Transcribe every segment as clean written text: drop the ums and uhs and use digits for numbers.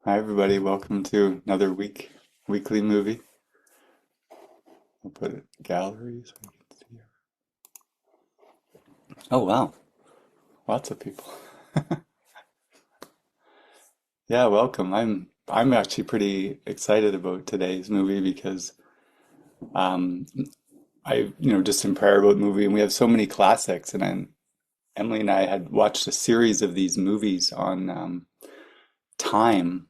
Hi everybody, welcome to another weekly movie. I'll put it gallery so you can see. Oh wow, lots of people. Yeah, welcome. I'm actually pretty excited about today's movie because um just in prayer about movie and we have so many classics and Emily and I had watched a series of these movies on time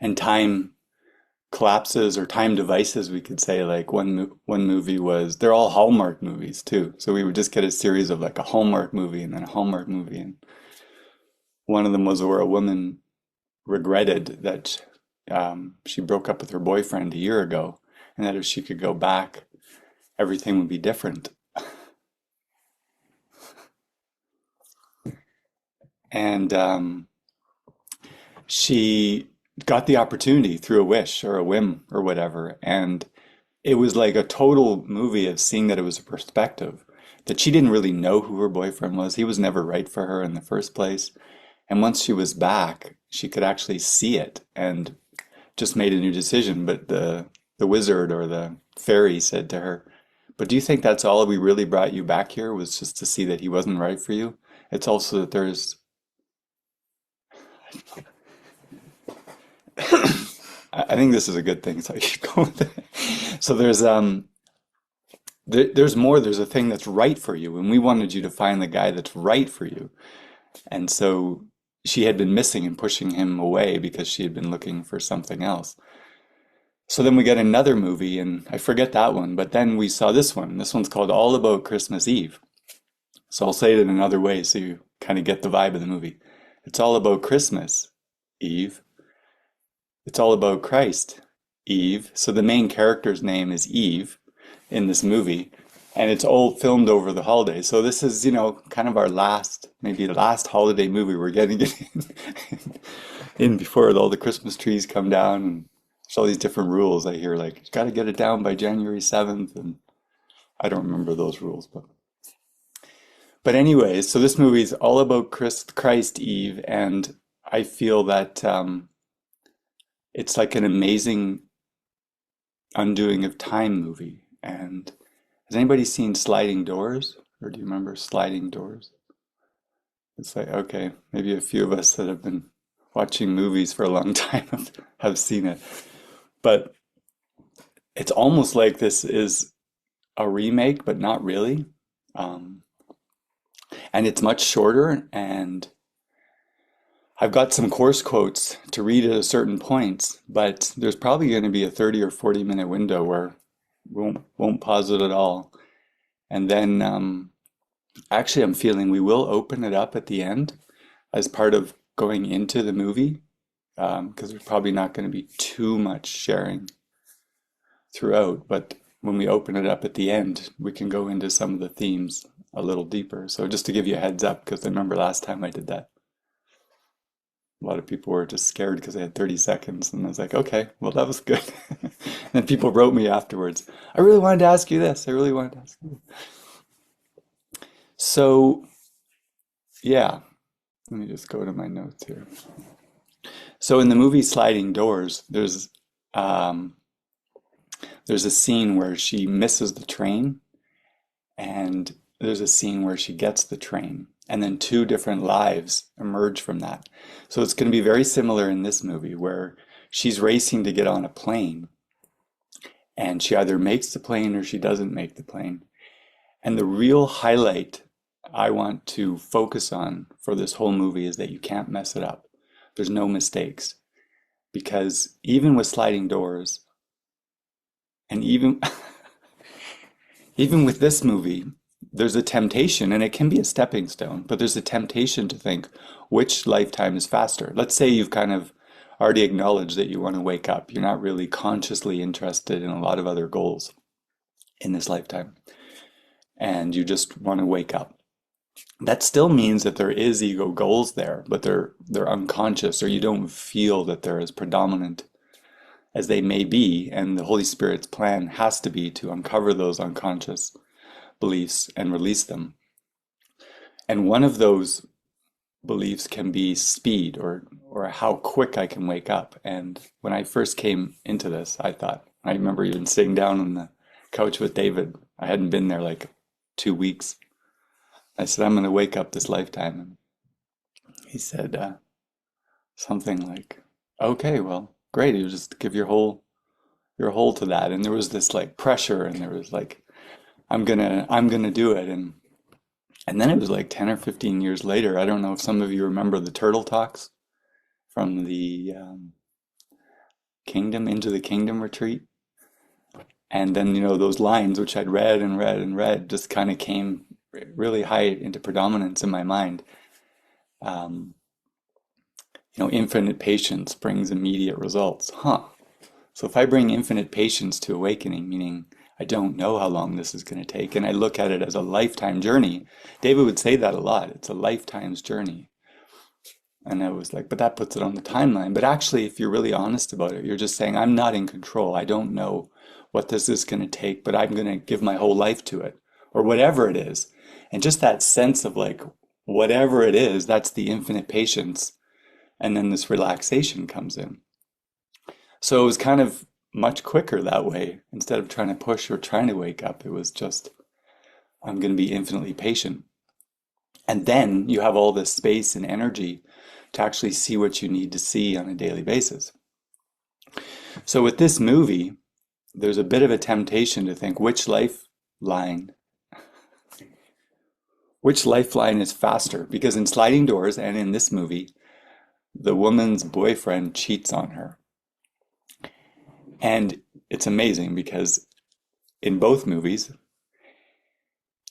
and time collapses or time devices, we could say. Like one movie was, they're all Hallmark movies too. So we would just get a series of like a Hallmark movie and then a Hallmark movie. And one of them was where a woman regretted that she broke up with her boyfriend a year ago, and that if she could go back, everything would be different. And she got the opportunity through a wish or a whim or whatever. And it was like a total movie of seeing that it was a perspective, that she didn't really know who her boyfriend was. He was never right for her in the first place. And once she was back, she could actually see it and just made a new decision. But the wizard or the fairy said to her, "But do you think that's all we really brought you back here was just to see that he wasn't right for you? It's also that there's I think this is a good thing, so I should go with it. So there's more, there's a thing that's right for you, and we wanted you to find the guy that's right for you." And so she had been missing and pushing him away because she had been looking for something else. So then we get another movie, and I forget that one, but then we saw this one. This one's called All About Christmas Eve. So I'll say it in another way so you kind of get the vibe of the movie. It's all about Christmas Eve. It's all about Christ Eve. So the main character's name is Eve in this movie, and it's all filmed over the holidays. So this is, kind of our last, maybe the last holiday movie we're getting it in before all the Christmas trees come down. And there's all these different rules I hear, like, you got to get it down by January 7th. And I don't remember those rules, but anyways, so this movie is all about Christ Eve, and I feel that it's like an amazing undoing of time movie. And has anybody seen Sliding Doors? Or do you remember Sliding Doors? It's like, okay, maybe a few of us that have been watching movies for a long time have seen it. But it's almost like this is a remake, but not really. Um, and it's much shorter, and I've got some course quotes to read at a certain point, but there's probably going to be a 30 or 40-minute window where we won't pause it at all. And then actually I'm feeling we will open it up at the end as part of going into the movie, because there's probably not going to be too much sharing throughout, but when we open it up at the end, we can go into some of the themes a little deeper. So just to give you a heads up, because I remember last time I did that, a lot of people were just scared because they had 30 seconds. And I was like, okay, well, that was good. And people wrote me afterwards, I really wanted to ask you this. I really wanted to ask you this. So, yeah, let me just go to my notes here. So in the movie Sliding Doors, um, there's a scene where she misses the train, and there's a scene where she gets the train, and then two different lives emerge from that. So it's going to be very similar in this movie where she's racing to get on a plane, and she either makes the plane or she doesn't make the plane. And the real highlight I want to focus on for this whole movie is that you can't mess it up. There's no mistakes. Because even with Sliding Doors, and even with this movie, there's a temptation, and it can be a stepping stone, but there's a temptation to think which lifetime is faster. Let's say you've kind of already acknowledged that you want to wake up. You're not really consciously interested in a lot of other goals in this lifetime, and you just want to wake up. That still means that there is ego goals there, but they're unconscious, or you don't feel that they're as predominant as they may be, and the Holy Spirit's plan has to be to uncover those unconscious beliefs and release them. And one of those beliefs can be speed or how quick I can wake up. And when I first came into this, I thought, I remember even sitting down on the couch with David. I hadn't been there like 2 weeks. I said, I'm going to wake up this lifetime. And he said something like, okay, well, great. You just give your whole to that. And there was this like pressure and there was like, I'm gonna do it. And then it was like 10 or 15 years later. I don't know if some of you remember the turtle talks from the Kingdom into the Kingdom retreat. And then, those lines, which I'd read and read and read, just kind of came really high into predominance in my mind. Um, Infinite patience brings immediate results. Huh. So if I bring infinite patience to awakening, meaning I don't know how long this is going to take, and I look at it as a lifetime journey, David would say that a lot. It's a lifetime's journey. And I was like, but that puts it on the timeline. But actually, if you're really honest about it, you're just saying, I'm not in control. I don't know what this is going to take, but I'm going to give my whole life to it, or whatever it is. And just that sense of like, whatever it is, that's the infinite patience. And then this relaxation comes in. So it was kind of much quicker that way. Instead of trying to push or trying to wake up, it was just, I'm going to be infinitely patient. And then you have all this space and energy to actually see what you need to see on a daily basis. So with this movie, there's a bit of a temptation to think which lifeline is faster? Because in Sliding Doors and in this movie, the woman's boyfriend cheats on her. And it's amazing because in both movies,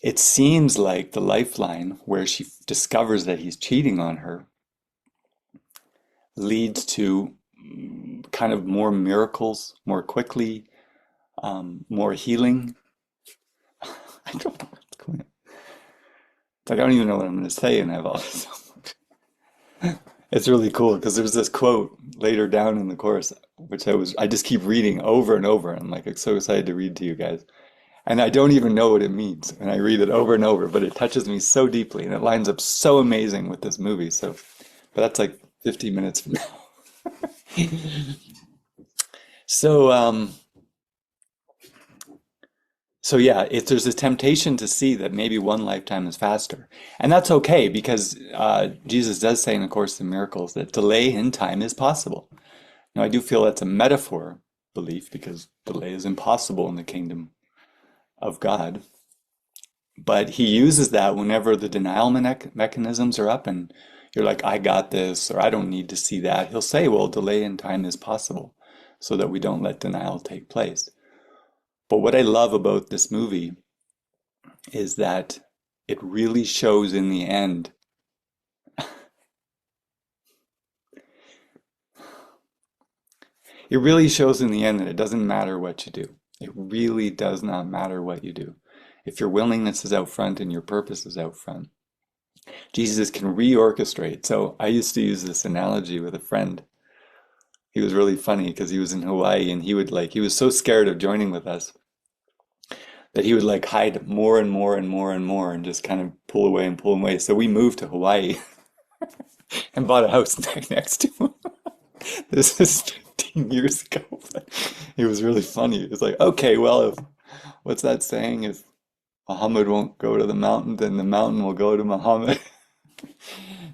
it seems like the lifeline where she discovers that he's cheating on her leads to kind of more miracles more quickly, more healing. I don't know what's going on. It's like, I don't even know what I'm going to say, and I have all this. It's really cool because there's this quote later down in the course, which I just keep reading over and over. I'm like, I'm so excited to read to you guys. And I don't even know what it means. And I read it over and over, but it touches me so deeply and it lines up so amazing with this movie. So, but that's like 15 minutes from now. So, so yeah, if there's a temptation to see that maybe one lifetime is faster, and that's okay because Jesus does say in the Course in Miracles that delay in time is possible. Now, I do feel that's a metaphor belief because delay is impossible in the kingdom of God. But he uses that whenever the denial mechanisms are up and you're like, I got this, or I don't need to see that. He'll say, well, delay in time is possible so that we don't let denial take place. But what I love about this movie is that it really shows in the end. It really shows in the end that it doesn't matter what you do. It really does not matter what you do. If your willingness is out front and your purpose is out front, Jesus can reorchestrate. So I used to use this analogy with a friend. He was really funny because he was in Hawaii and he was so scared of joining with us that he would like hide more and more and more and more and just kind of pull away and pull away. So we moved to Hawaii and bought a house next to him. This is 15 years ago. But it was really funny. It was like, okay, well, what's that saying? If Muhammad won't go to the mountain, then the mountain will go to Muhammad.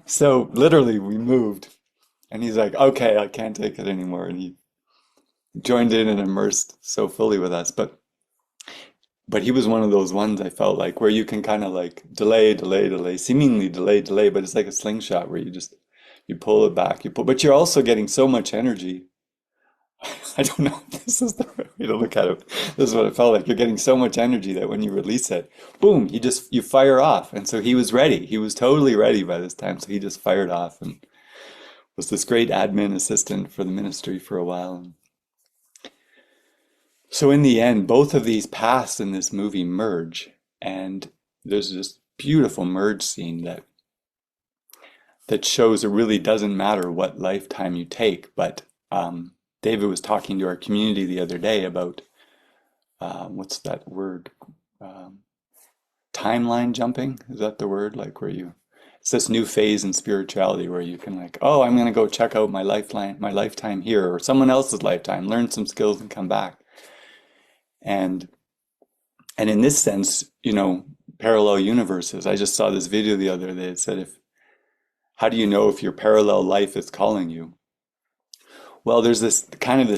So literally we moved and he's like, okay, I can't take it anymore. And he joined in and immersed so fully with us. But he was one of those ones I felt like where you can kind of like delay, seemingly delay, but it's like a slingshot where you pull it back, but you're also getting so much energy. I don't know if this is the right way to look at it. This is what it felt like. You're getting so much energy that when you release it, boom, you fire off. And so he was ready. He was totally ready by this time. So he just fired off and was this great admin assistant for the ministry for a while. So in the end, both of these paths in this movie merge, and there's this beautiful merge scene that shows it really doesn't matter what lifetime you take. But David was talking to our community the other day about what's that word? Timeline jumping? Is that the word? Like where It's this new phase in spirituality where you can like, oh, I'm going to go check out my lifeline, my lifetime here, or someone else's lifetime, learn some skills and come back. And and in this sense, parallel universes. I just saw this video the other day. It said, if how do you know if your parallel life is calling you? Well, there's this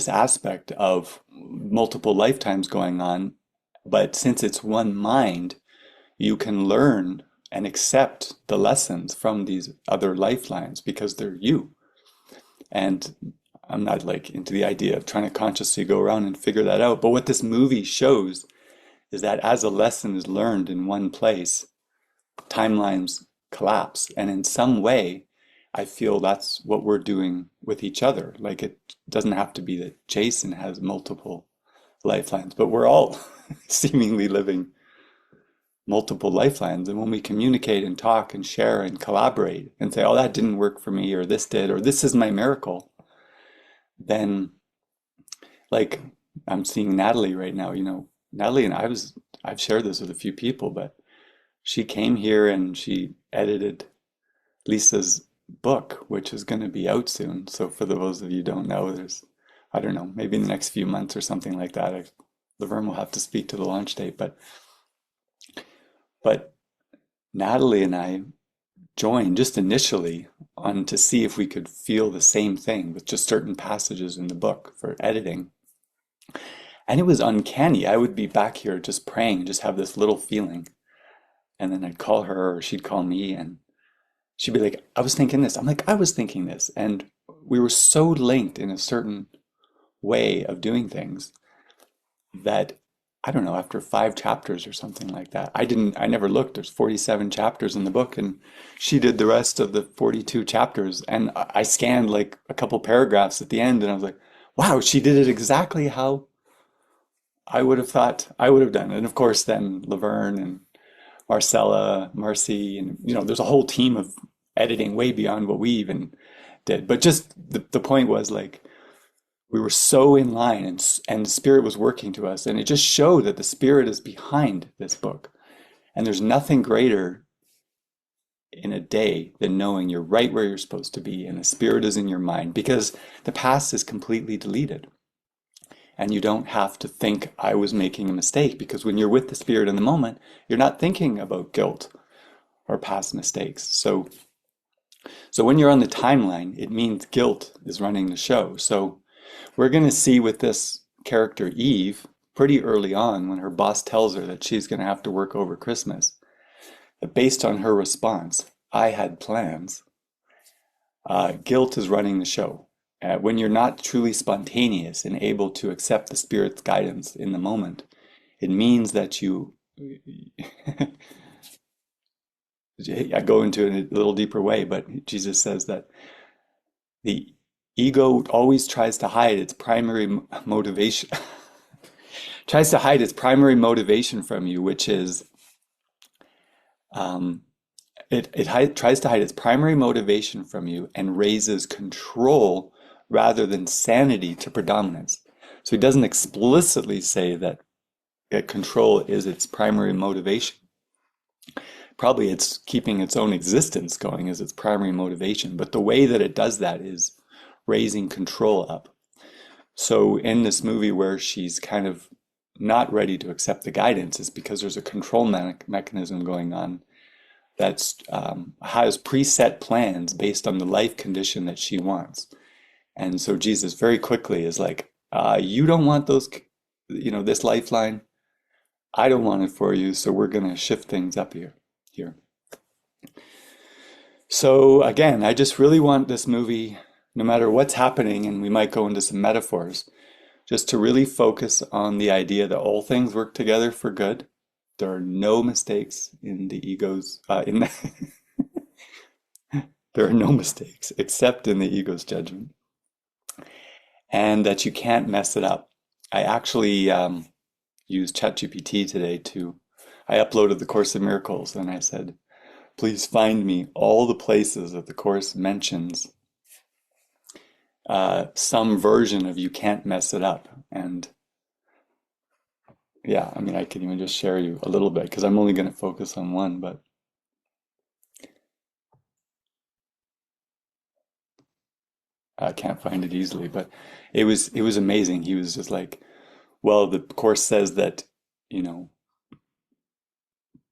aspect of multiple lifetimes going on, but since it's one mind, you can learn and accept the lessons from these other lifelines because they're you. And I'm not like into the idea of trying to consciously go around and figure that out. But what this movie shows is that as a lesson is learned in one place, timelines collapse. And in some way, I feel that's what we're doing with each other. Like it doesn't have to be that Jason has multiple lifelines, but we're all seemingly living multiple lifelines. And when we communicate and talk and share and collaborate and say, oh, that didn't work for me, or this did, or this is my miracle, then like I'm seeing Natalie right now, Natalie and I've shared this with a few people, but she came here and she edited Lisa's book, which is going to be out soon. So for those of you who don't know, I don't know, maybe in the next few months or something like that. Laverne will have to speak to the launch date, but Natalie and I joined just initially on to see if we could feel the same thing with just certain passages in the book for editing. And it was uncanny. I would be back here just praying, just have this little feeling. And then I'd call her or she'd call me and she'd be like, I was thinking this. I'm like, I was thinking this. And we were so linked in a certain way of doing things that I don't know, after 5 chapters or something like that, I never looked. There's 47 chapters in the book, and she did the rest of the 42 chapters. And I scanned like a couple paragraphs at the end, and I was like, wow, she did it exactly how I would have thought I would have done. And of course, then Laverne and Marcella, Marcy, and there's a whole team of editing way beyond what we even did. But just the point was like, we were so in line and the Spirit was working to us. And it just showed that the Spirit is behind this book. And there's nothing greater in a day than knowing you're right where you're supposed to be and the Spirit is in your mind, because the past is completely deleted. And you don't have to think I was making a mistake, because when you're with the Spirit in the moment, you're not thinking about guilt or past mistakes. So when you're on the timeline, it means guilt is running the show. So we're going to see with this character Eve pretty early on, when her boss tells her that she's going to have to work over Christmas, that based on her response, I had plans, guilt is running the show. When you're not truly spontaneous and able to accept the Spirit's guidance in the moment, it means that I go into it in a little deeper way, but Jesus says that the ego always tries to hide its primary motivation, tries to hide its primary motivation from you, which is, tries to hide its primary motivation from you and raises control rather than sanity to predominance. So he doesn't explicitly say that control is its primary motivation. Probably it's keeping its own existence going as its primary motivation, but the way that it does that is raising control up. So in this movie where she's kind of not ready to accept the guidance is because there's a control mechanism going on that has preset plans based on the life condition that she wants. And so Jesus very quickly is like, you don't want those, this lifeline. I don't want it for you. So we're going to shift things up here. So again, I just really want this movie, no matter what's happening, and we might go into some metaphors, just to really focus on the idea that all things work together for good. There are no mistakes in the ego's, there are no mistakes except in the ego's judgment, and that you can't mess it up. I actually used ChatGPT today I uploaded the Course in Miracles, and I said, please find me all the places that the Course mentions some version of you can't mess it up. And yeah, I mean, I can even just share you a little bit because I'm only going to focus on one, but I can't find it easily, but it was amazing. He was just like, well, the course says that, you know,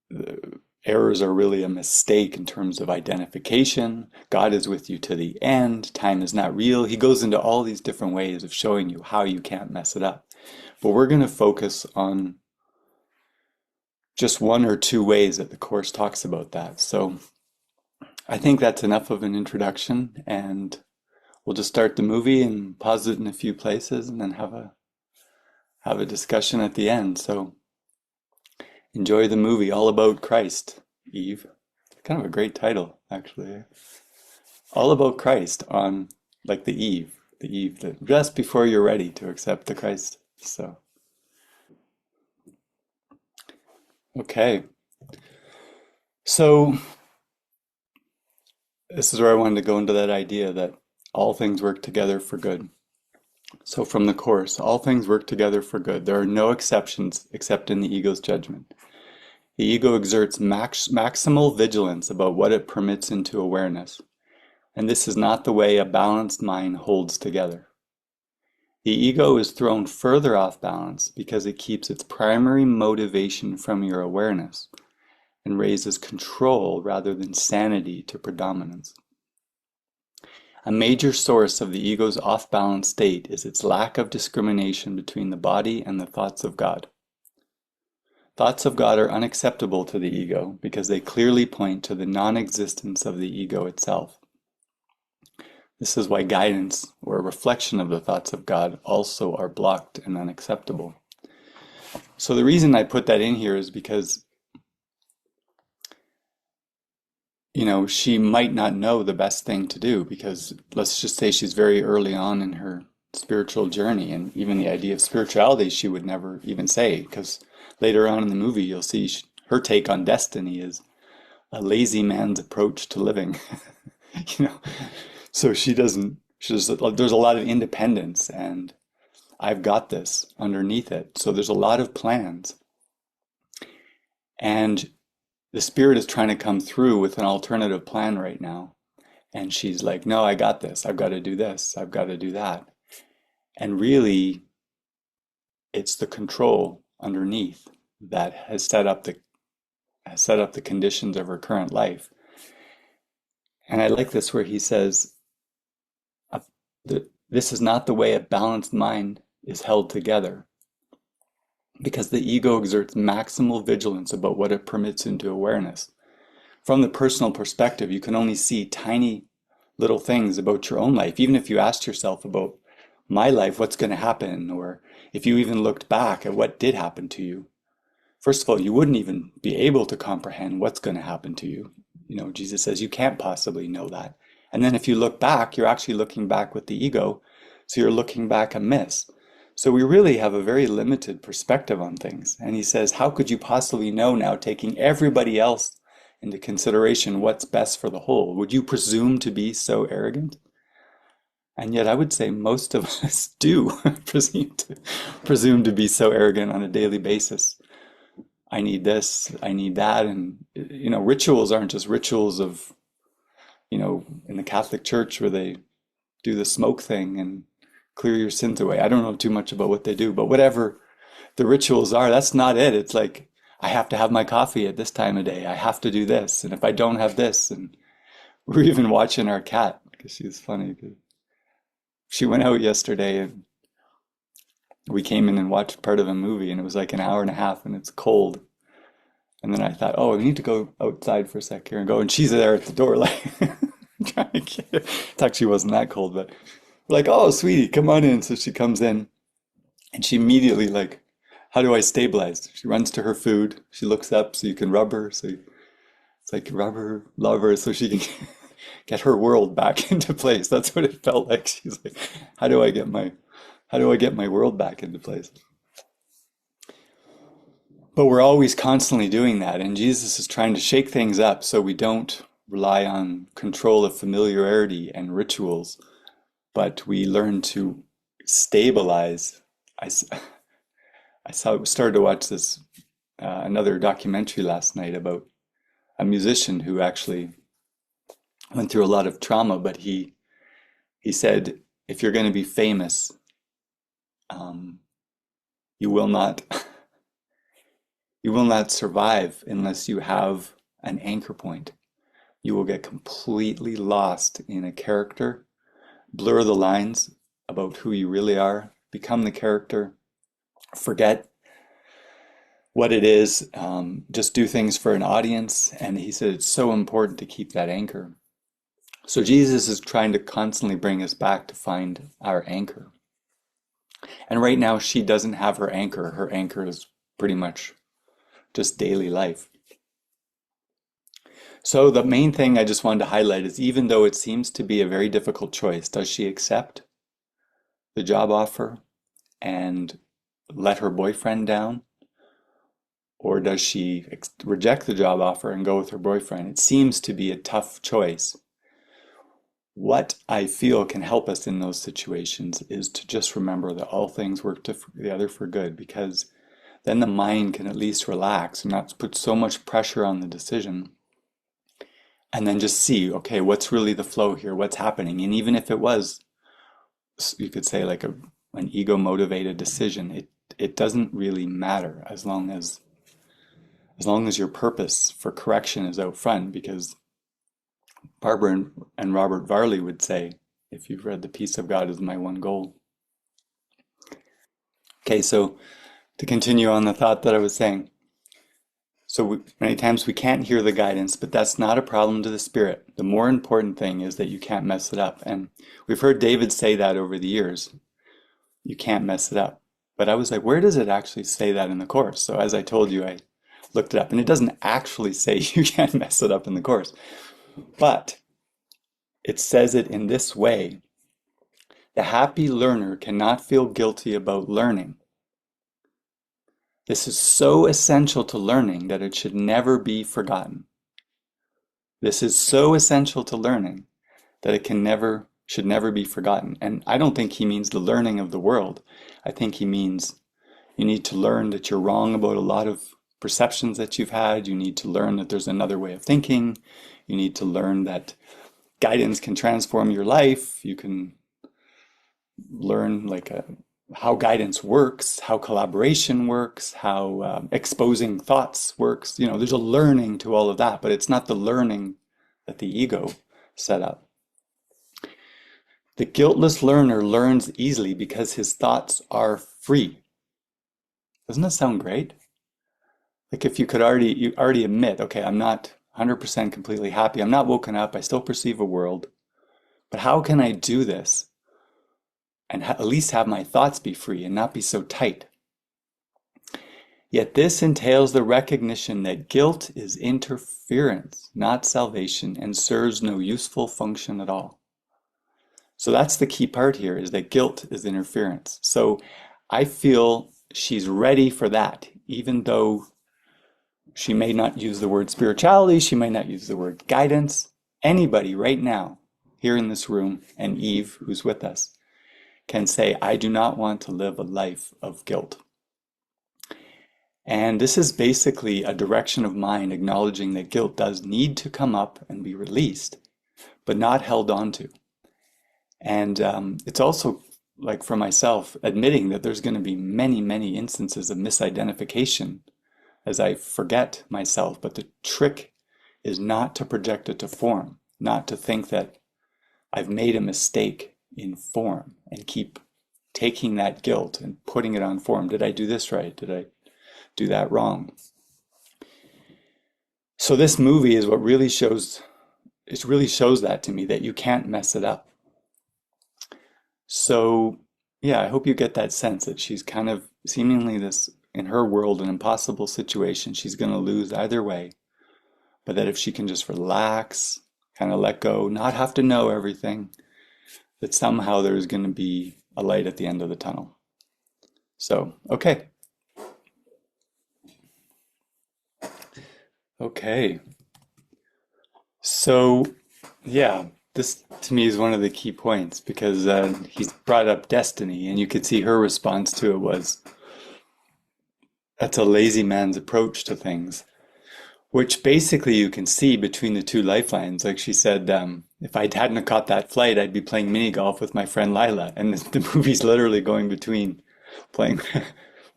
the errors are really a mistake in terms of identification. God is with you to the end. Time is not real. He goes into all these different ways of showing you how you can't mess it up. But we're going to focus on just one or two ways that the course talks about that. So I think that's enough of an introduction, and we'll just start the movie and pause it in a few places and then have a discussion at the end. So enjoy the movie, All About Christ, Eve. Kind of a great title, actually. All About Christ on like the Eve that just before you're ready to accept the Christ. So, okay. So this is where I wanted to go into that idea that all things work together for good. So from the course, all things work together for good. There are no exceptions except in the ego's judgment. The ego exerts maximal vigilance about what it permits into awareness, and this is not the way a balanced mind holds together. The ego is thrown further off balance because it keeps its primary motivation from your awareness and raises control rather than sanity to predominance. A major source of the ego's off-balance state is its lack of discrimination between the body and the thoughts of God. Thoughts of God are unacceptable to the ego because they clearly point to the non-existence of the ego itself. This is why guidance or a reflection of the thoughts of God also are blocked and unacceptable. So the reason I put that in here is because, you know, she might not know the best thing to do because let's just say she's very early on in her spiritual journey, and even the idea of spirituality she would never even say, because later on in the movie you'll see her take on destiny is a lazy man's approach to living. You know, so there's a lot of independence and I've got this underneath it. So there's a lot of plans. And the spirit is trying to come through with an alternative plan right now. And she's like, no, I got this. I've got to do this. I've got to do that. And really, it's the control underneath that has set up the conditions of her current life. And I like this where he says, this is not the way a balanced mind is held together, because the ego exerts maximal vigilance about what it permits into awareness. From the personal perspective, you can only see tiny little things about your own life. Even if you asked yourself about my life, what's going to happen, or if you even looked back at what did happen to you, first of all, you wouldn't even be able to comprehend what's going to happen to you. You know, Jesus says you can't possibly know that. And then if you look back, you're actually looking back with the ego. So you're looking back amiss. So we really have a very limited perspective on things. And he says, how could you possibly know now, taking everybody else into consideration, what's best for the whole? Would you presume to be so arrogant? And yet I would say most of us do presume to be so arrogant on a daily basis. I need this, I need that. And, you know, rituals aren't just rituals of, you know, in the Catholic Church where they do the smoke thing and clear your sins away. I don't know too much about what they do, but whatever the rituals are, that's not it. It's like, I have to have my coffee at this time of day. I have to do this. And if I don't have this, and we're even watching our cat because she's funny. She went out yesterday and we came in and watched part of a movie and it was like an hour and a half and it's cold. And then I thought, oh, we need to go outside for a sec here and go. And she's there at the door, like, trying to get it. It actually wasn't that cold, but like, oh, sweetie, come on in. So she comes in and she immediately, like, how do I stabilize? She runs to her food. She looks up so you can rub her. So it's like rub her, love her, so she can get her world back into place. That's what it felt like. She's like, how do I get my world back into place? But we're always constantly doing that, and Jesus is trying to shake things up so we don't rely on control of familiarity and rituals, but we learn to stabilize. Started to watch this another documentary last night about a musician who actually went through a lot of trauma, but he He said, if you're going to be famous, um, you will not you will not survive unless you have an anchor point. You will get completely lost in a character, blur the lines about who you really are, become the character, forget what it is, just do things for an audience. And he said it's so important to keep that anchor. So Jesus is trying to constantly bring us back to find our anchor. And right now she doesn't have her anchor. Her anchor is pretty much just daily life. So the main thing I just wanted to highlight is even though it seems to be a very difficult choice, does she accept the job offer and let her boyfriend down? Or does she reject the job offer and go with her boyfriend? It seems to be a tough choice. What I feel can help us in those situations is to just remember that all things work together for good, because then the mind can at least relax and not put so much pressure on the decision. And then just see, okay, what's really the flow here? What's happening? And even if it was, you could say like an ego-motivated decision, it doesn't really matter as long as your purpose for correction is out front, because Barbara and Robert Varley would say, if you've read The Peace of God is My One Goal. Okay, so to continue on the thought that I was saying, so many times we can't hear the guidance, but that's not a problem to the spirit. The more important thing is that you can't mess it up. And we've heard David say that over the years. You can't mess it up. But I was like, where does it actually say that in the Course? So as I told you, I looked it up, and it doesn't actually say you can't mess it up in the Course. But it says it in this way. The happy learner cannot feel guilty about learning. This is so essential to learning that it should never be forgotten. This is so essential to learning that it should never be forgotten. And I don't think he means the learning of the world. I think he means you need to learn that you're wrong about a lot of perceptions that you've had. You need to learn that there's another way of thinking. You need to learn that guidance can transform your life. You can learn how guidance works, how collaboration works, how exposing thoughts works. There's a learning to all of that, but it's not the learning that the ego set up. The guiltless learner learns easily because his thoughts are free. Doesn't that sound great? Like if you already admit, okay, I'm not 100% completely happy. I'm not woken up. I still perceive a world. But how can I do this and at least have my thoughts be free and not be so tight? Yet this entails the recognition that guilt is interference, not salvation, and serves no useful function at all. So that's the key part here, is that guilt is interference. So I feel she's ready for that, even though she may not use the word spirituality, she may not use the word guidance. Anybody right now, here in this room, and Eve, who's with us, can say, I do not want to live a life of guilt. And this is basically a direction of mind acknowledging that guilt does need to come up and be released, but not held onto. And it's also, like for myself, admitting that there's going to be many, many instances of misidentification as I forget myself. But the trick is not to project it to form, not to think that I've made a mistake in form and keep taking that guilt and putting it on form. Did I do this right? Did I do that wrong? So this movie is what really shows, it really shows that to me, that you can't mess it up. So yeah, I hope you get that sense that she's kind of seemingly this, in her world, an impossible situation. She's going to lose either way. But that if she can just relax, kind of let go, not have to know everything, that somehow there's going to be a light at the end of the tunnel. So, okay. Okay. So, yeah, this to me is one of the key points, because he's brought up destiny, and you could see her response to it was, that's a lazy man's approach to things. which basically you can see between the two lifelines. Like she said, if I hadn't have caught that flight, I'd be playing mini golf with my friend Lila. And the movie's literally going between playing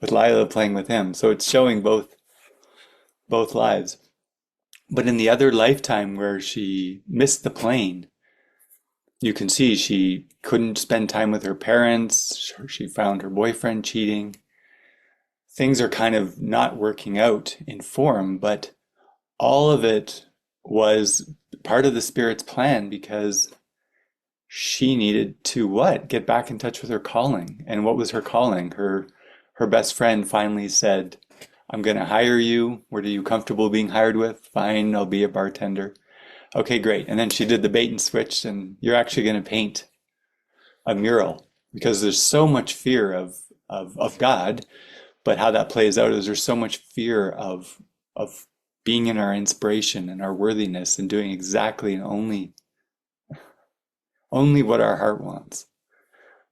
with Lila, playing with him. So it's showing both lives. But in the other lifetime where she missed the plane, you can see she couldn't spend time with her parents. She found her boyfriend cheating. Things are kind of not working out in form, but all of it was part of the Spirit's plan because she needed to what? Get back in touch with her calling. And what was her calling? Her best friend finally said, I'm going to hire you. What are you comfortable being hired with? Fine, I'll be a bartender. Okay, great. And then she did the bait and switch, and you're actually going to paint a mural because there's so much fear of God, but how that plays out is there's so much fear of being in our inspiration and our worthiness and doing exactly and only what our heart wants.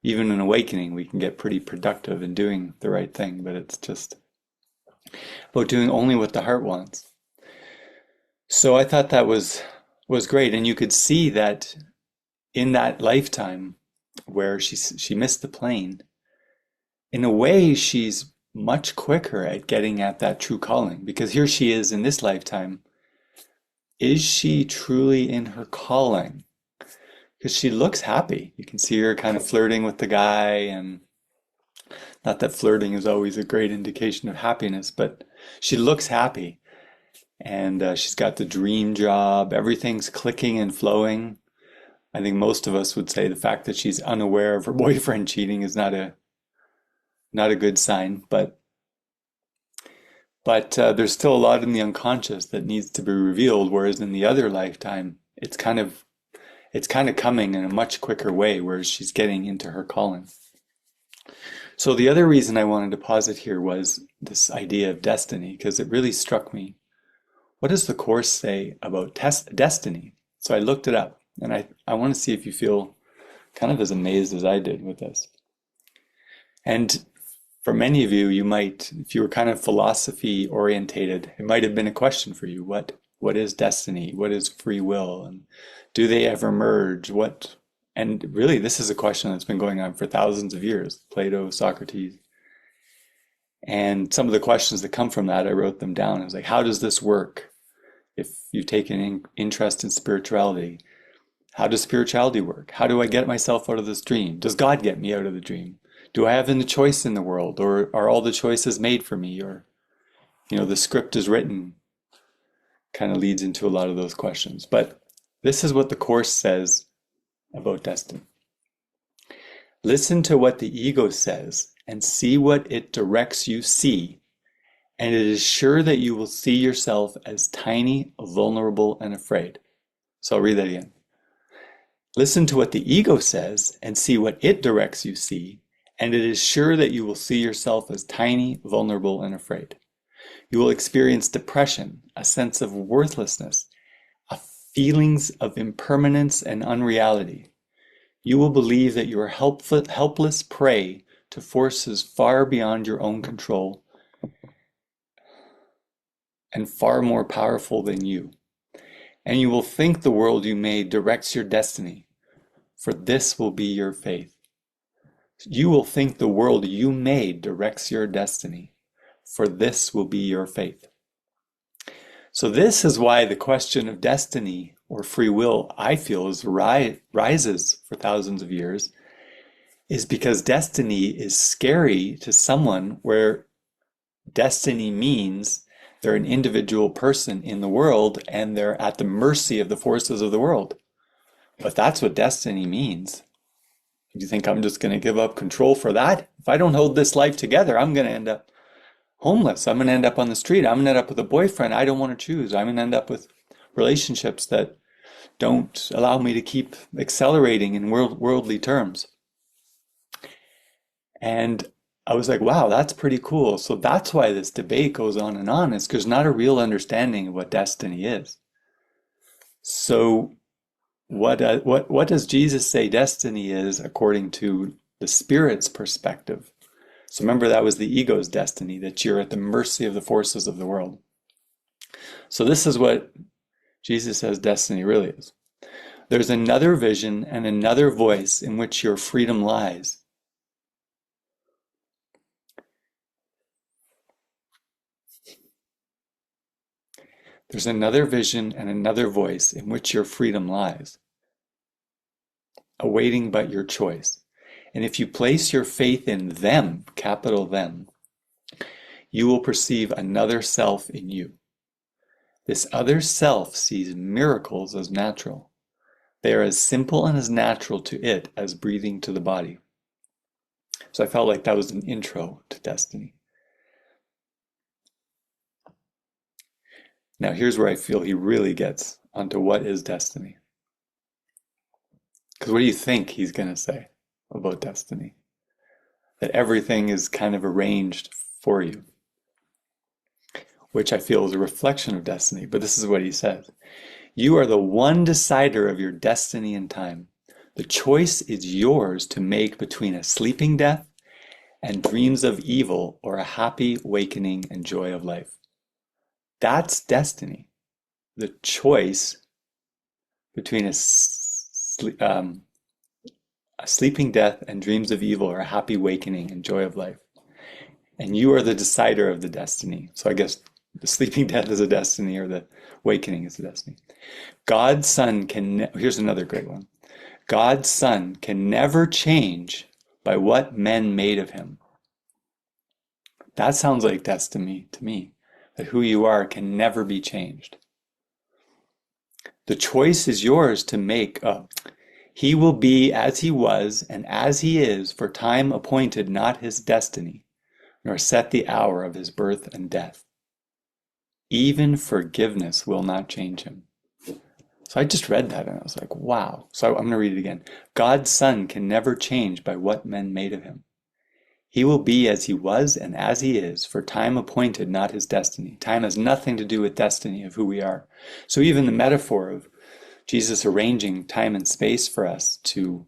Even in awakening, we can get pretty productive in doing the right thing, but it's just about doing only what the heart wants. So I thought that was great, and you could see that in that lifetime where she missed the plane, in a way she's much quicker at getting at that true calling, because here she is in this lifetime. Is she truly in her calling? Because she looks happy. You can see her kind of flirting with the guy, and not that flirting is always a great indication of happiness, but she looks happy. And she's got the dream job. Everything's clicking and flowing. I think most of us would say the fact that she's unaware of her boyfriend cheating is not a good sign. But there's still a lot in the unconscious that needs to be revealed. Whereas in the other lifetime, it's kind of coming in a much quicker way, whereas she's getting into her calling. So the other reason I wanted to posit here was this idea of destiny, because it really struck me. What does the Course say about destiny? So I looked it up, and I want to see if you feel kind of as amazed as I did with this. And for many of you, you might, if you were kind of philosophy orientated, it might have been a question for you. What is destiny? What is free will? And do they ever merge? And really, this is a question that's been going on for thousands of years. Plato, Socrates. And some of the questions that come from that, I wrote them down. I was like, how does this work? If you take an interest in spirituality, how does spirituality work? How do I get myself out of this dream? Does God get me out of the dream? Do I have any choice in the world, or are all the choices made for me? Or, the script is written, kind of leads into a lot of those questions. But this is what the Course says about destiny. Listen to what the ego says and see what it directs you see, and it is sure that you will see yourself as tiny, vulnerable, and afraid. So I'll read that again. Listen to what the ego says and see what it directs you see, and it is sure that you will see yourself as tiny, vulnerable, and afraid. You will experience depression, a sense of worthlessness, feelings of impermanence and unreality. You will believe that you are helpless prey to forces far beyond your own control and far more powerful than you. And you will think the world you made directs your destiny, for this will be your faith. You will think the world you made directs your destiny, for this will be your faith. So this is why the question of destiny or free will, I feel, rises for thousands of years, is because destiny is scary to someone where destiny means they're an individual person in the world and they're at the mercy of the forces of the world. But that's what destiny means. Do you think I'm just going to give up control for that? If I don't hold this life together, I'm going to end up homeless. I'm going to end up on the street. I'm going to end up with a boyfriend I don't want to choose. I'm going to end up with relationships that don't allow me to keep accelerating in worldly terms. And I was like, wow, that's pretty cool. So that's why this debate goes on, is because there's not a real understanding of what destiny is. So what does Jesus say destiny is according to the Spirit's perspective? So remember, that was the ego's destiny, that you're at the mercy of the forces of the world. So this is what Jesus says destiny really is. There's another vision and another voice in which your freedom lies. There's another vision and another voice in which your freedom lies, awaiting but your choice. And if you place your faith in them, capital them, you will perceive another self in you. This other self sees miracles as natural. They are as simple and as natural to it as breathing to the body. So I felt like that was an intro to destiny. Now here's where I feel he really gets onto what is destiny. Because what do you think he's going to say about destiny? That everything is kind of arranged for you, which I feel is a reflection of destiny. But this is what he says. You are the one decider of your destiny and time. The choice is yours to make between a sleeping death and dreams of evil or a happy awakening and joy of life. That's destiny. The choice between a sleeping death and dreams of evil or a happy awakening and joy of life. And you are the decider of the destiny. So I guess the sleeping death is a destiny or the awakening is a destiny. God's Son can, here's another great one. God's Son can never change by what men made of him. That sounds like destiny to me. That who you are can never be changed. The choice is yours to make. He will be as he was and as he is, for time appointed not his destiny, nor set the hour of his birth and death. Even forgiveness will not change him. So I just read that and I was like, wow. So I'm going to read it again. God's Son can never change by what men made of him. He will be as he was and as he is, for time appointed, not his destiny. Time has nothing to do with destiny of who we are. So even the metaphor of Jesus arranging time and space for us to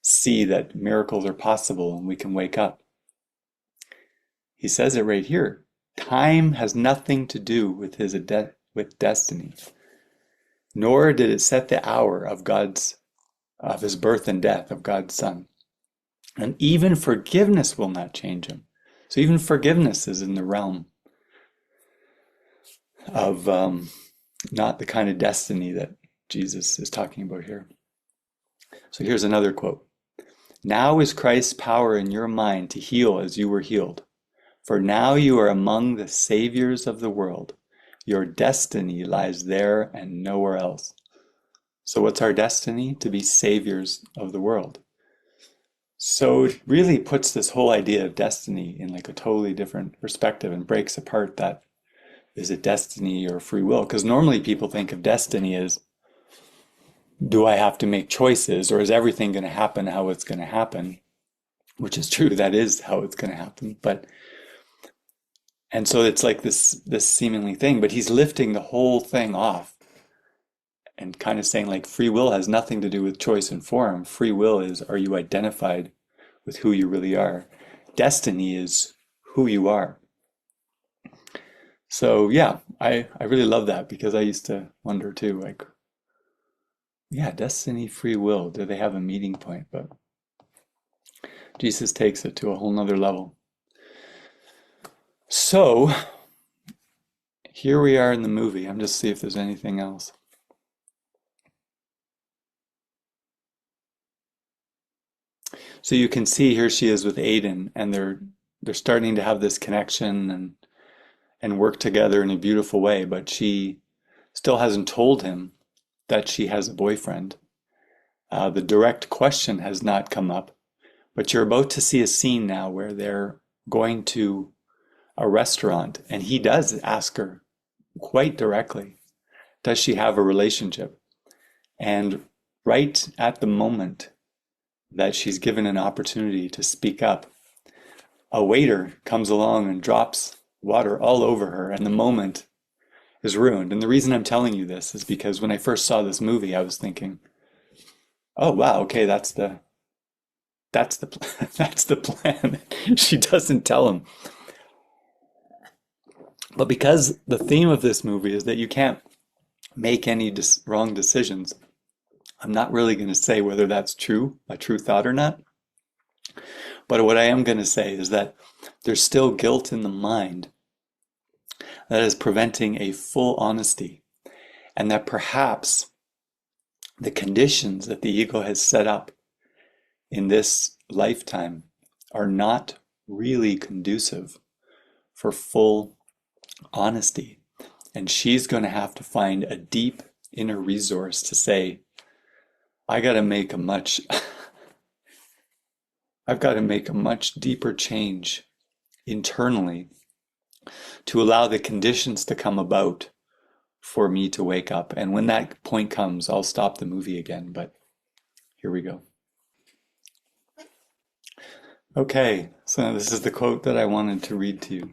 see that miracles are possible and we can wake up. He says it right here. Time has nothing to do with with destiny, nor did it set the hour of his birth and death of God's Son. And even forgiveness will not change him. So even forgiveness is in the realm of not the kind of destiny that Jesus is talking about here. So here's another quote. Now is Christ's power in your mind to heal as you were healed. For now you are among the saviors of the world. Your destiny lies there and nowhere else. So what's our destiny? To be saviors of the world. So it really puts this whole idea of destiny in like a totally different perspective and breaks apart that, is it destiny or free will? Because normally people think of destiny as, do I have to make choices, or is everything going to happen how it's going to happen? Which is true, that is how it's going to happen. And so it's like this seemingly thing, but he's lifting the whole thing off and kind of saying like free will has nothing to do with choice and form. Free will is, are you identified with who you really are? Destiny is who you are. So yeah, I really love that because I used to wonder too, like, yeah, destiny, free will, do they have a meeting point? But Jesus takes it to a whole nother level. So here we are in the movie. I'm just see if there's anything else. So you can see here she is with Aiden, and they're starting to have this connection and work together in a beautiful way, but she still hasn't told him that she has a boyfriend. The direct question has not come up, but you're about to see a scene now where they're going to a restaurant, and he does ask her quite directly, does she have a relationship? And right at the moment that she's given an opportunity to speak up, a waiter comes along and drops water all over her, and the moment is ruined. And the reason I'm telling you this is because when I first saw this movie, I was thinking, oh wow, okay, that's the that's the plan. She doesn't tell him. But because the theme of this movie is that you can't make any wrong decisions, I'm not really going to say whether that's true, a true thought or not. But what I am going to say is that there's still guilt in the mind that is preventing a full honesty, and that perhaps the conditions that the ego has set up in this lifetime are not really conducive for full honesty. And she's going to have to find a deep inner resource to say, I got to make a much I've got to make a much deeper change internally to allow the conditions to come about for me to wake up. And when that point comes, I'll stop the movie again, but here we go. Okay, so this is the quote that I wanted to read to you.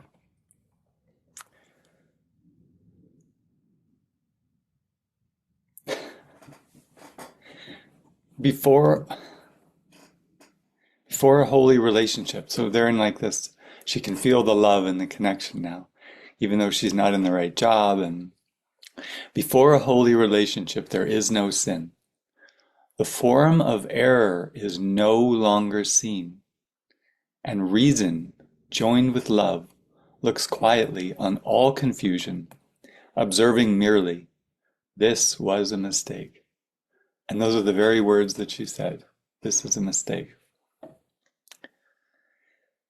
Before a holy relationship, so they're in like this, she can feel the love and the connection now, even though she's not in the right job. And before a holy relationship, there is no sin. The form of error is no longer seen, and reason, joined with love, looks quietly on all confusion, observing merely, this was a mistake. And those are the very words that she said. This is a mistake.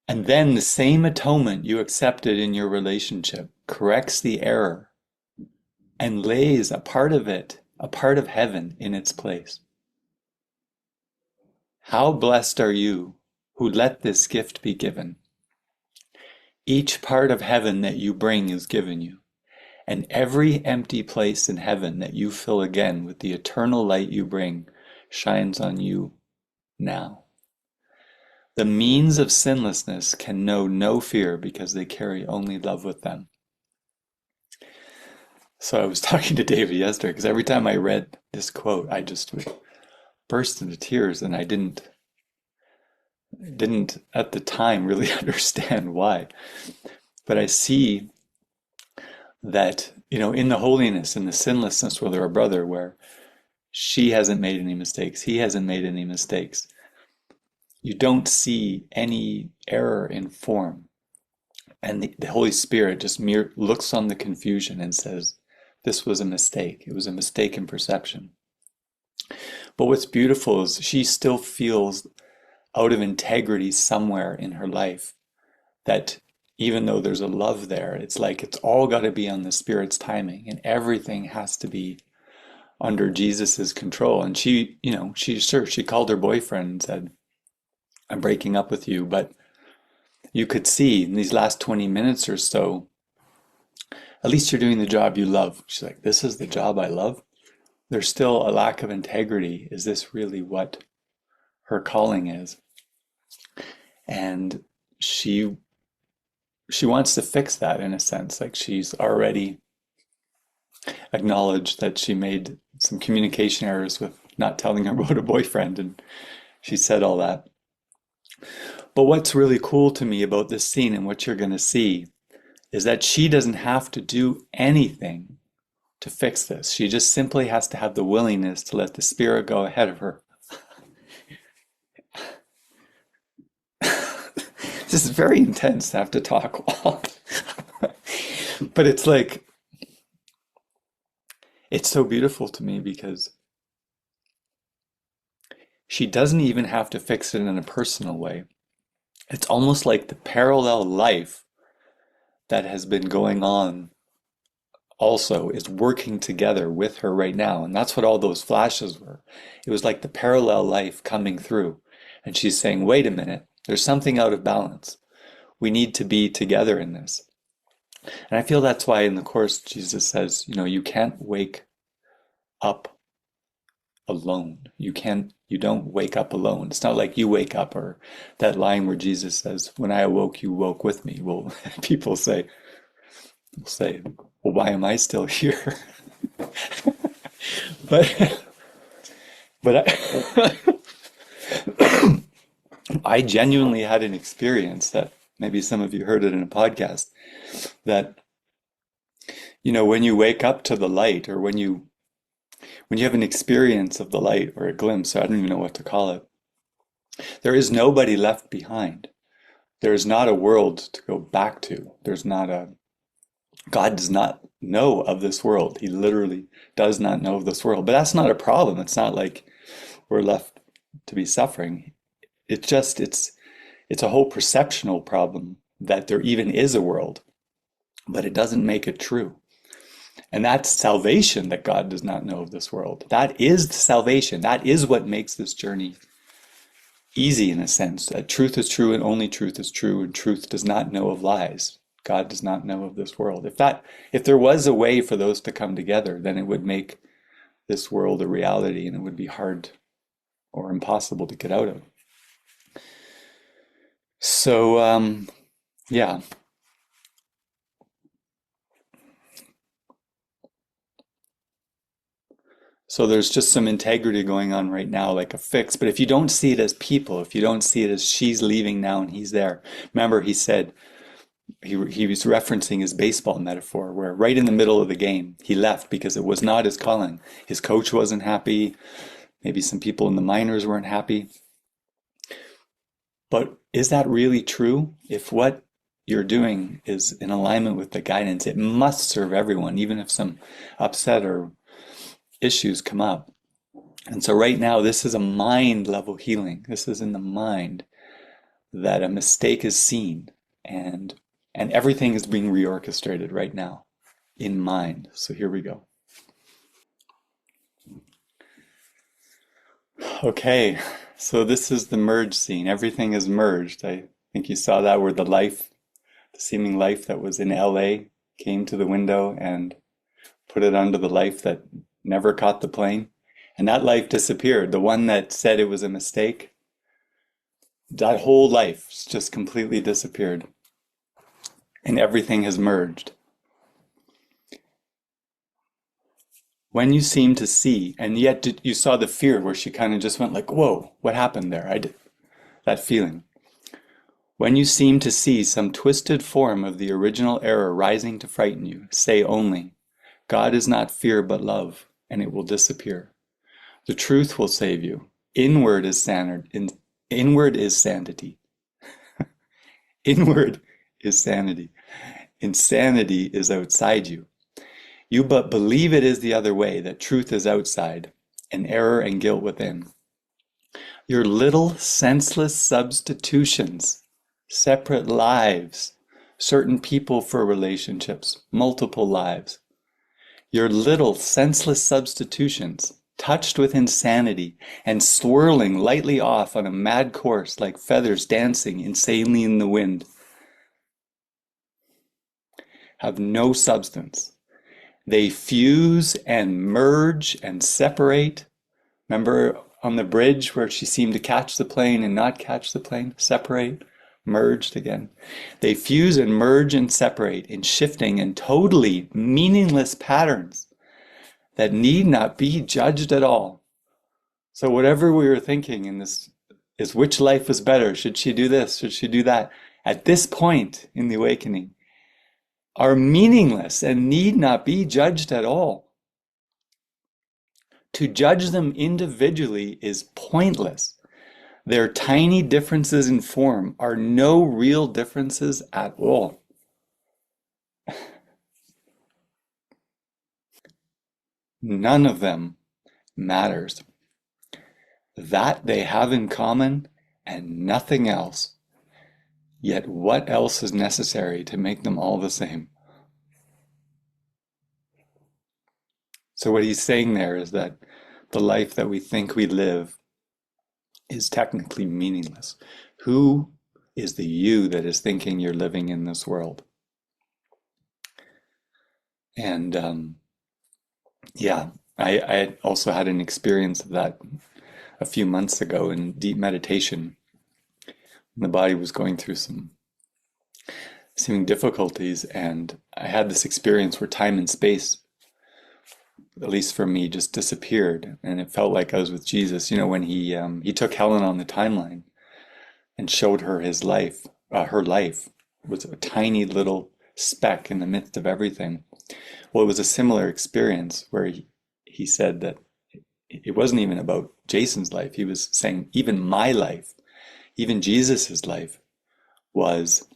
And then the same atonement you accepted in your relationship corrects the error and lays a part of it, a part of heaven, in its place. How blessed are you who let this gift be given. Each part of heaven that you bring is given you, and every empty place in heaven that you fill again with the eternal light you bring shines on you now. The means of sinlessness can know no fear because they carry only love with them. So I was talking to David yesterday because every time I read this quote, I just would burst into tears, and I didn't at the time really understand why. But I see that, in the holiness and the sinlessness with our brother, where she hasn't made any mistakes, he hasn't made any mistakes, you don't see any error in form. And the Holy Spirit just looks on the confusion and says, this was a mistake. It was a mistake in perception. But what's beautiful is she still feels out of integrity somewhere in her life that even though there's a love there, it's like it's all got to be on the Spirit's timing, and everything has to be under Jesus's control. And she called her boyfriend and said, I'm breaking up with you, but you could see in these last 20 minutes or so, at least you're doing the job you love. She's like, this is the job I love? There's still a lack of integrity. Is this really what her calling is? And she wants to fix that, in a sense. Like, she's already acknowledged that she made some communication errors with not telling her about a boyfriend, and she said all that. But what's really cool to me about this scene, and what you're going to see, is that she doesn't have to do anything to fix this. She just simply has to have the willingness to let the Spirit go ahead of her. This is very intense to have to talk while. But it's like, it's so beautiful to me because she doesn't even have to fix it in a personal way. It's almost like the parallel life that has been going on also is working together with her right now. And that's what all those flashes were. It was like the parallel life coming through. And she's saying, wait a minute, there's something out of balance. We need to be together in this. And I feel that's why in the Course Jesus says, you can't wake up alone. You don't wake up alone. It's not like you wake up, or that line where Jesus says, when I awoke, you woke with me. Well, people say, well, why am I still here? but I genuinely had an experience that maybe some of you heard it in a podcast, that When you wake up to the light, or when you have an experience of the light or a glimpse, I don't even know what to call it, there is nobody left behind. There is not a world to go back to. God does not know of this world. He literally does not know of this world. But that's not a problem. It's not like we're left to be suffering. It's a whole perceptual problem that there even is a world, but it doesn't make it true. And that's salvation, that God does not know of this world. That is salvation. That is what makes this journey easy, in a sense, that truth is true and only truth is true, and truth does not know of lies. God does not know of this world. If there was a way for those to come together, then it would make this world a reality, and it would be hard or impossible to get out of. So, yeah. So there's just some integrity going on right now, like a fix. But if you don't see it as people, if you don't see it as she's leaving now and he's there, remember he said, he was referencing his baseball metaphor, where right in the middle of the game, he left because it was not his calling. His coach wasn't happy. Maybe some people in the minors weren't happy. But is that really true? If what you're doing is in alignment with the guidance, it must serve everyone, even if some upset or issues come up. And so right now, this is a mind level healing. This is in the mind that a mistake is seen, and everything is being reorchestrated right now in mind. So here we go. Okay, so this is the merge scene. Everything is merged. I think you saw that, where the seeming life that was in LA came to the window and put it under the life that never caught the plane. And that life disappeared. The one that said it was a mistake, that whole life just completely disappeared. And everything has merged. When you seem to see, and yet you saw the fear where she kind of just went like, whoa, what happened there? That feeling. When you seem to see some twisted form of the original error rising to frighten you, say only, God is not fear but love, and it will disappear. The truth will save you. Inward is sanity. Inward is sanity. Inward is sanity. Insanity is outside you. You but believe it is the other way, that truth is outside, and error and guilt within. Your little senseless substitutions, separate lives, certain people for relationships, multiple lives. Your little senseless substitutions, touched with insanity and swirling lightly off on a mad course like feathers dancing insanely in the wind, have no substance. They fuse and merge and separate. Remember on the bridge where she seemed to catch the plane and not catch the plane? Separate, merged again. They fuse and merge and separate in shifting and totally meaningless patterns that need not be judged at all. So whatever we were thinking in this is, which life was better? Should she do this? Should she do that? At this point in the awakening, are meaningless and need not be judged at all. To judge them individually is pointless. Their tiny differences in form are no real differences at all. None of them matters. That they have in common and nothing else. Yet what else is necessary to make them all the same? So what he's saying there is that the life that we think we live is technically meaningless. Who is the you that is thinking you're living in this world? And yeah, I also had an experience of that a few months ago in deep meditation. The body was going through some seeming difficulties, and I had this experience where time and space, at least for me, just disappeared, and it felt like I was with Jesus. When he took Helen on the timeline and showed her his life, her life was a tiny little speck in the midst of everything. Well, it was a similar experience where he said that it wasn't even about Jason's life. He was saying, even my life, even Jesus's life was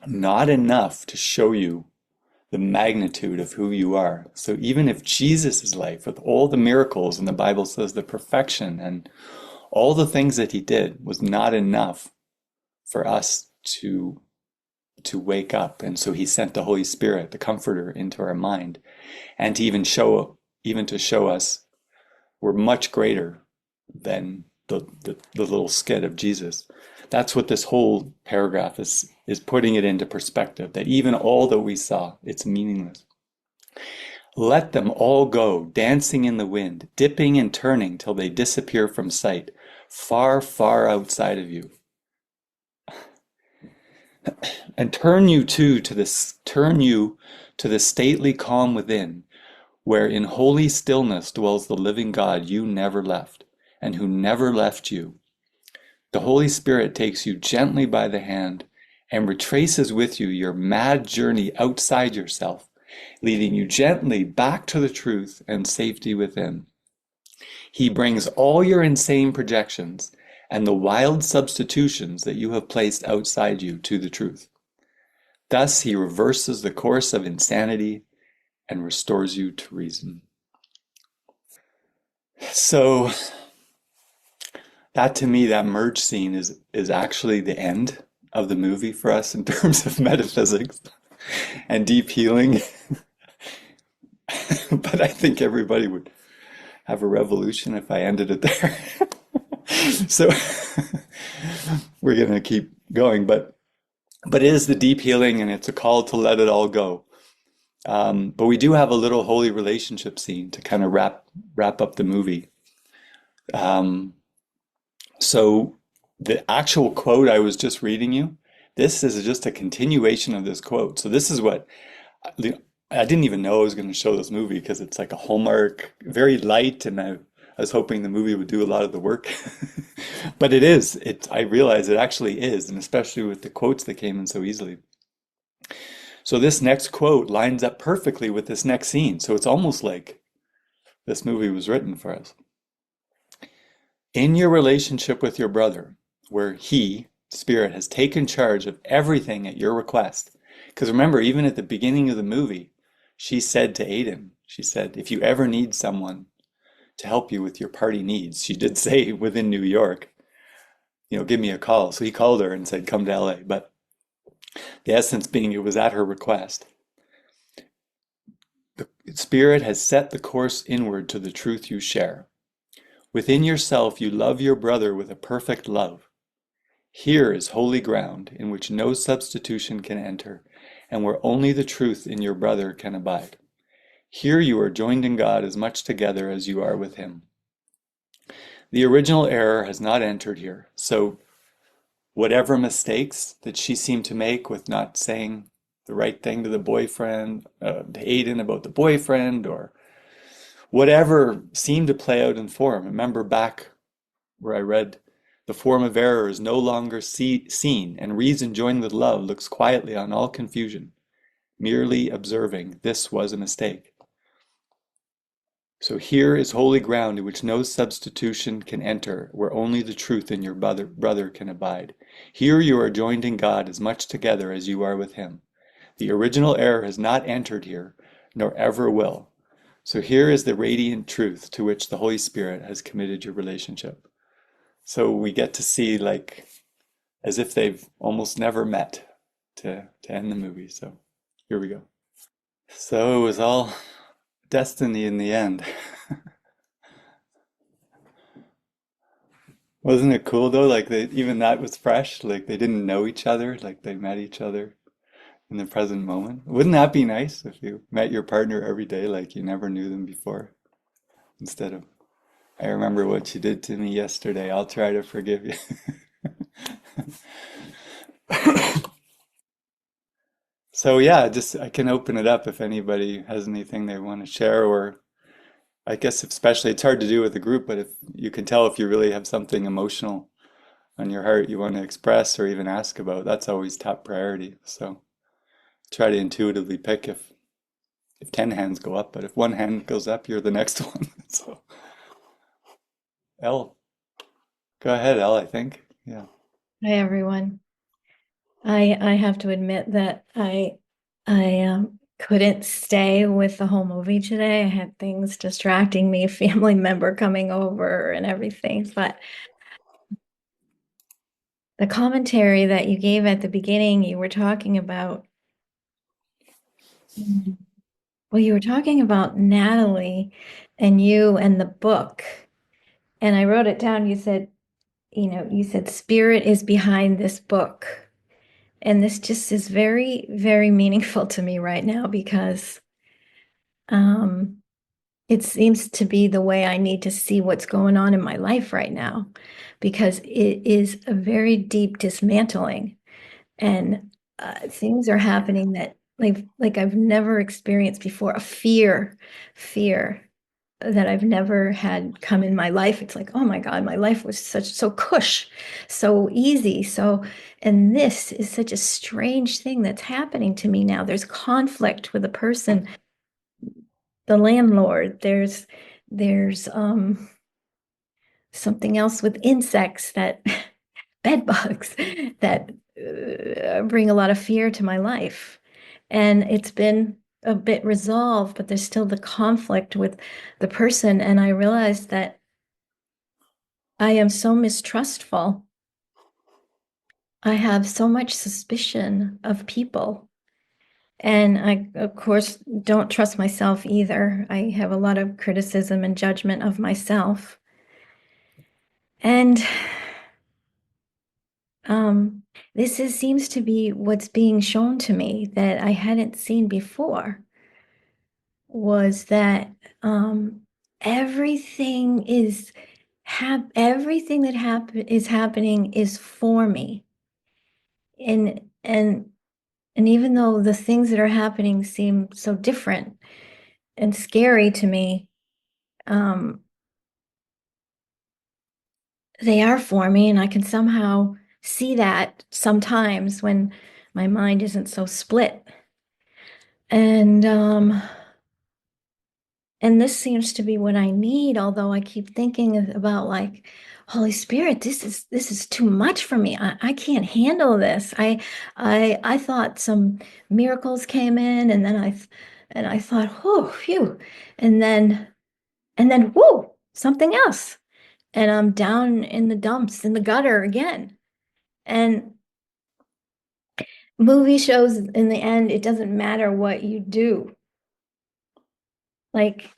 not enough to show you the magnitude of who you are. So even if Jesus's life, with all the miracles, and the Bible says the perfection and all the things that he did, was not enough for us to wake up. And so he sent the Holy Spirit, the Comforter, into our mind, and to even to show us we're much greater than the little skid of Jesus. That's what this whole paragraph is putting it into perspective, that even all that we saw, it's meaningless. Let them all go, dancing in the wind, dipping and turning till they disappear from sight, far, far outside of you. And turn you to the stately calm within, where in holy stillness dwells the living God you never left, and who never left you. The Holy Spirit takes you gently by the hand and retraces with you your mad journey outside yourself, leading you gently back to the truth and safety within. He brings all your insane projections and the wild substitutions that you have placed outside you to the truth. Thus he reverses the course of insanity and restores you to reason. So that, to me, that merge scene is actually the end of the movie for us in terms of metaphysics and deep healing. But I think everybody would have a revolution if I ended it there. So we're going to keep going, but it is the deep healing, and it's a call to let it all go. But we do have a little holy relationship scene to kind of wrap up the movie. So the actual quote I was just reading you, this is just a continuation of this quote. So this is what I didn't even know I was going to show this movie, because it's like a Hallmark, very light, and I was hoping the movie would do a lot of the work. But it is. I realize it actually is, and especially with the quotes that came in so easily. So this next quote lines up perfectly with this next scene. So it's almost like this movie was written for us. In your relationship with your brother, where he, Spirit, has taken charge of everything at your request. Because remember, even at the beginning of the movie, she said to Aiden, she said, if you ever need someone to help you with your party needs, she did say within New York, give me a call. So he called her and said, come to LA. But the essence being, it was at her request. The Spirit has set the course inward to the truth you share. Within yourself, you love your brother with a perfect love. Here is holy ground in which no substitution can enter, and where only the truth in your brother can abide. Here you are joined in God as much together as you are with him. The original error has not entered here, so whatever mistakes that she seemed to make with not saying the right thing to the boyfriend, to Aiden about the boyfriend, or whatever seemed to play out in form. Remember back where I read, the form of error is no longer seen, and reason joined with love looks quietly on all confusion, merely observing this was a mistake. So here is holy ground in which no substitution can enter, where only the truth in your brother can abide. Here you are joined in God as much together as you are with him. The original error has not entered here, nor ever will. So here is the radiant truth to which the Holy Spirit has committed your relationship. So we get to see, like, as if they've almost never met to end the movie. So here we go. So it was all destiny in the end. Wasn't it cool though? Like even that was fresh. Like they didn't know each other. Like they met each other in the present moment. Wouldn't that be nice if you met your partner every day like you never knew them before? Instead of, I remember what you did to me yesterday. I'll try to forgive you. So yeah, just I can open it up if anybody has anything they want to share, or I guess especially it's hard to do with a group, but if you can tell if you really have something emotional on your heart you want to express or even ask about, that's always top priority. So try to intuitively pick if 10 hands go up, but if one hand goes up, you're the next one. So, Elle, go ahead, Elle, I think. Yeah. Hi everyone. I have to admit that I couldn't stay with the whole movie today. I had things distracting me, a family member coming over and everything. But the commentary that you gave at the beginning, you were talking about, well, you were talking about Natalie and you and the book. And I wrote it down. You said, you said spirit is behind this book. And this just is very, very meaningful to me right now because um, it seems to be the way I need to see what's going on in my life right now because it is a very deep dismantling and things are happening that like I've never experienced before. A fear that I've never had come in my life. It's like, oh my God, my life was so cush, so easy. And this is such a strange thing that's happening to me now. There's conflict with a person, the landlord. There's something else with insects that bed bugs that bring a lot of fear to my life. And it's been a bit resolved, but there's still the conflict with the person. And I realized that I am so mistrustful. I have so much suspicion of people. And I, of course, don't trust myself either. I have a lot of criticism and judgment of myself. And um, seems to be what's being shown to me that I hadn't seen before was that everything everything that is happening is for me. And and and even though the things that are happening seem so different and scary to me, um, they are for me, and I can somehow see that sometimes when my mind isn't so split. And and this seems to be what I need, although I keep thinking about like, Holy Spirit, this is too much for me. I can't handle this. I thought some miracles came in, and then I thought, oh, phew, and then whoa, something else. And I'm down in the dumps, in the gutter again. And movie shows in the end, it doesn't matter what you do. Like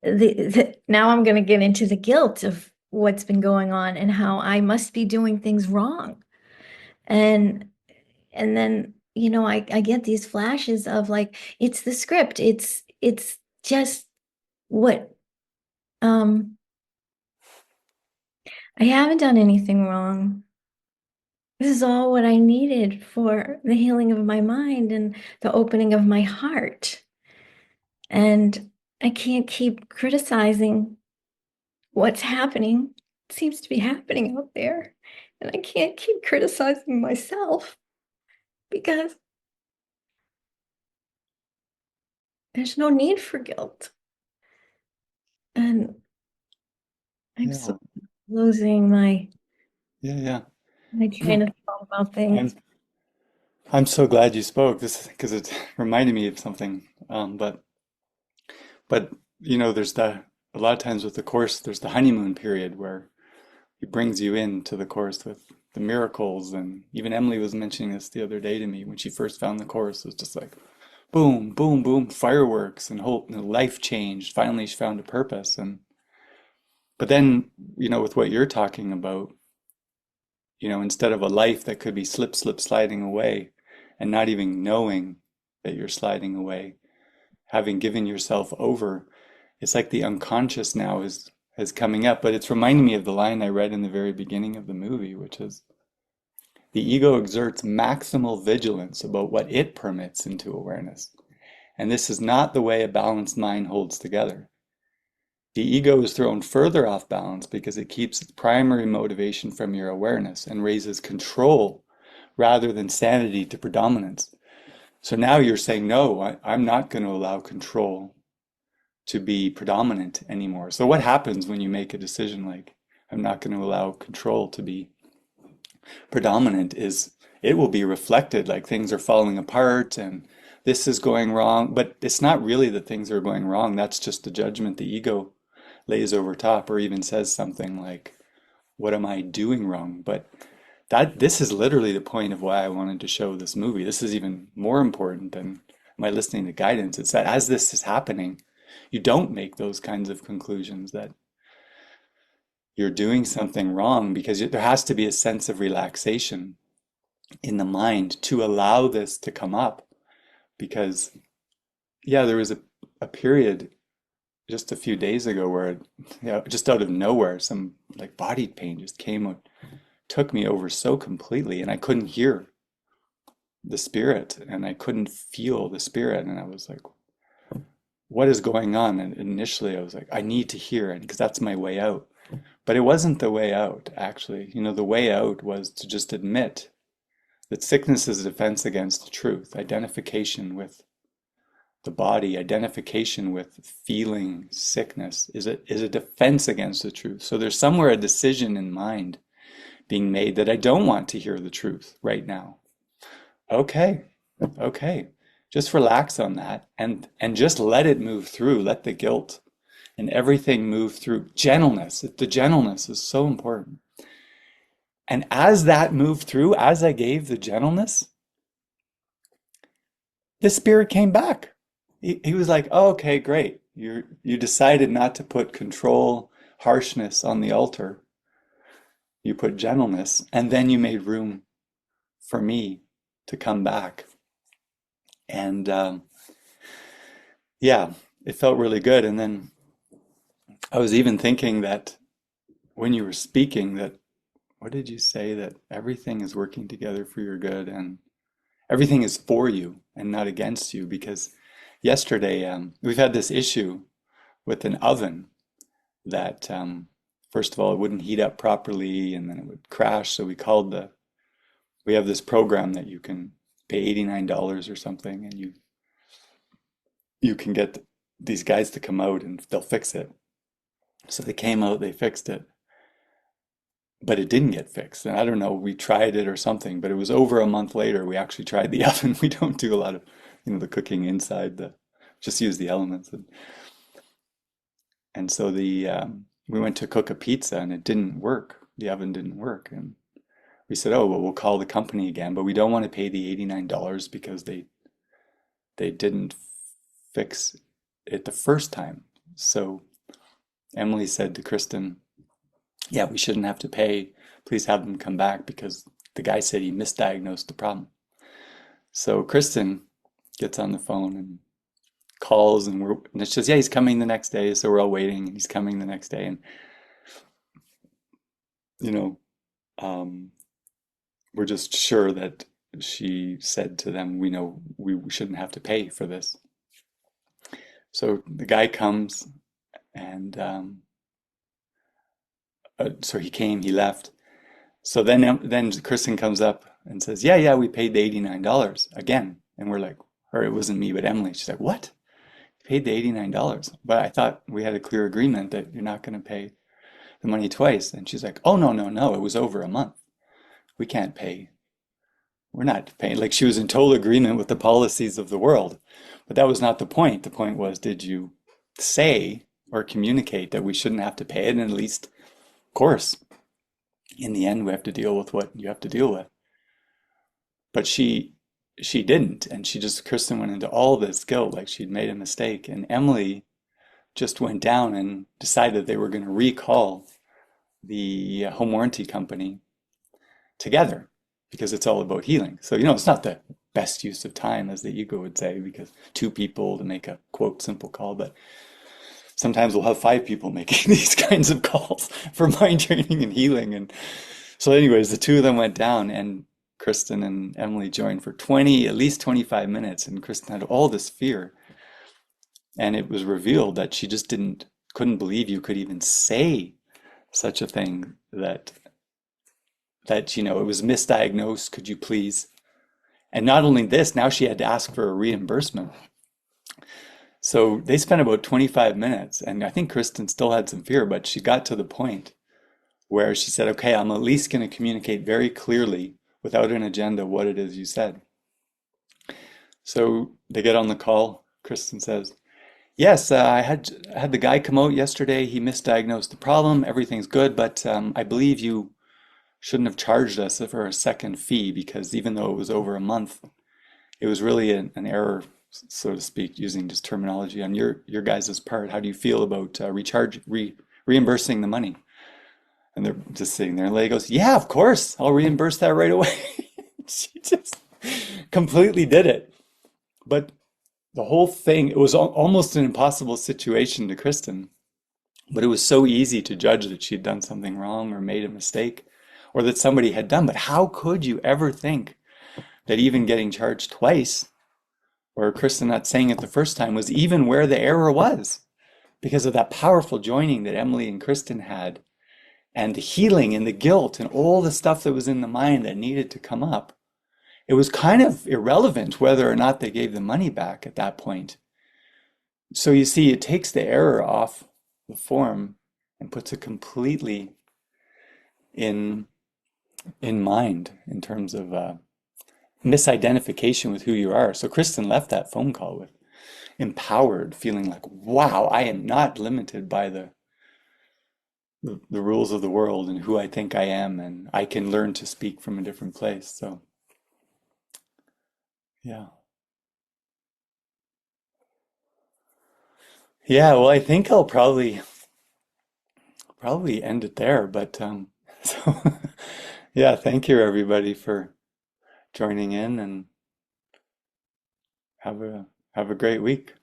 now I'm going to get into the guilt of what's been going on and how I must be doing things wrong. And then, I get these flashes of like, it's the script. It's just what I haven't done anything wrong. This is all what I needed for the healing of my mind and the opening of my heart. And I can't keep criticizing what's happening. It seems to be happening out there. And I can't keep criticizing myself because there's no need for guilt. And I'm Yeah. so losing Yeah, yeah. my train of thought about things. I'm I'm so glad you spoke this because it reminded me of something. But there's a lot of times with the course, there's the honeymoon period where he brings you into the course with the miracles, and even Emily was mentioning this the other day to me when she first found the course. It was just like boom, boom, boom, fireworks, and whole life changed. Finally, she found a purpose, and but then with what you're talking about, instead of a life that could be slip, slip, sliding away, and not even knowing that you're sliding away, having given yourself over, it's like the unconscious now is coming up. But it's reminding me of the line I read in the very beginning of the movie, which is the ego exerts maximal vigilance about what it permits into awareness. And this is not the way a balanced mind holds together. The ego is thrown further off balance because it keeps its primary motivation from your awareness and raises control rather than sanity to predominance. So now you're saying, no, I'm not going to allow control to be predominant anymore. So what happens when you make a decision like, I'm not going to allow control to be predominant is it will be reflected like things are falling apart and this is going wrong, but it's not really that things are going wrong. That's just the judgment the ego lays over top, or even says something like, what am I doing wrong? But this is literally the point of why I wanted to show this movie. This is even more important than my listening to guidance. It's that as this is happening, you don't make those kinds of conclusions that you're doing something wrong, because there has to be a sense of relaxation in the mind to allow this to come up. Because, yeah, there was a period just a few days ago where, just out of nowhere, some like body pain just came out, took me over so completely, and I couldn't hear the spirit and I couldn't feel the spirit. And I was like, what is going on? And initially I was like, I need to hear it because that's my way out. But it wasn't the way out, actually. The way out was to just admit that sickness is a defense against the truth, identification with the body, identification with feeling sickness is a defense against the truth. So there's somewhere a decision in mind being made that I don't want to hear the truth right now. Okay, okay. Just relax on that and just let it move through. Let the guilt and everything move through. Gentleness. The gentleness is so important. And as that moved through, as I gave the gentleness, the spirit came back. He was like, oh, okay, great. You decided not to put control, harshness on the altar. You put gentleness, and then you made room for me to come back. And yeah, it felt really good. And then I was even thinking that when you were speaking, that what did you say? That everything is working together for your good and everything is for you and not against you. Because yesterday, we've had this issue with an oven that, first of all, it wouldn't heat up properly and then it would crash. So we have this program that you can pay $89 or something, and you can get these guys to come out and they'll fix it. So they came out, they fixed it, but it didn't get fixed. And I don't know, we tried it or something, but it was over a month later we actually tried the oven. We don't do a lot of, the cooking inside, just use the elements. And so we went to cook a pizza and it didn't work. The oven didn't work. And we said, oh, well, we'll call the company again, but we don't want to pay the $89 because they didn't fix it the first time. So Emily said to Kristen, yeah, we shouldn't have to pay. Please have them come back because the guy said he misdiagnosed the problem. So Kristen gets on the phone and calls, and it says, yeah, he's coming the next day. So we're all waiting, and he's coming the next day. And, we're just sure that she said to them, we know we shouldn't have to pay for this. So the guy comes, and so he came, he left. So then Kristen comes up and says, yeah, we paid the $89 again. And we're like, or it wasn't me, but Emily. She's like, what? You paid the $89? But I thought we had a clear agreement that you're not going to pay the money twice. And she's like, oh, no, it was over a month. We can't pay. We're not paying. Like, she was in total agreement with the policies of the world. But that was not the point. The point was, did you say or communicate that we shouldn't have to pay it? And at least, of course, in the end, we have to deal with what you have to deal with. But she didn't. And Kristen went into all this guilt, like she'd made a mistake. And Emily just went down and decided they were going to recall the home warranty company together, because it's all about healing. So, it's not the best use of time, as the ego would say, because two people to make a quote simple call, but sometimes we'll have five people making these kinds of calls for mind training and healing. And so anyways, the two of them went down, and Kristen and Emily joined for at least 25 minutes. And Kristen had all this fear. And it was revealed that she just couldn't believe you could even say such a thing, that it was misdiagnosed. Could you please? And not only this, now she had to ask for a reimbursement. So they spent about 25 minutes, and I think Kristen still had some fear, but she got to the point where she said, okay, I'm at least going to communicate very clearly without an agenda what it is you said. So they get on the call. Kristen says, yes, I had the guy come out yesterday. He misdiagnosed the problem. Everything's good, but I believe you shouldn't have charged us for a second fee because even though it was over a month, it was really an error, so to speak, using just terminology on your guys' part. How do you feel about reimbursing the money? And they're just sitting there, and the lady goes, "Yeah, of course, I'll reimburse that right away." She just completely did it. But the whole thing, it was almost an impossible situation to Kristen, but it was so easy to judge that she'd done something wrong or made a mistake or that somebody had done. But how could you ever think that even getting charged twice, or Kristen not saying it the first time, was even where the error was? Because of that powerful joining that Emily and Kristen had, and the healing and the guilt and all the stuff that was in the mind that needed to come up. It was kind of irrelevant whether or not they gave the money back at that point. So you see, it takes the error off the form and puts it completely in mind in terms of misidentification with who you are. So Kristen left that phone call with empowered, feeling like, wow, I am not limited by the rules of the world and who I think I am, and I can learn to speak from a different place. So yeah. Yeah, well, I think I'll probably end it there, but so yeah, thank you everybody for joining in and have a great week.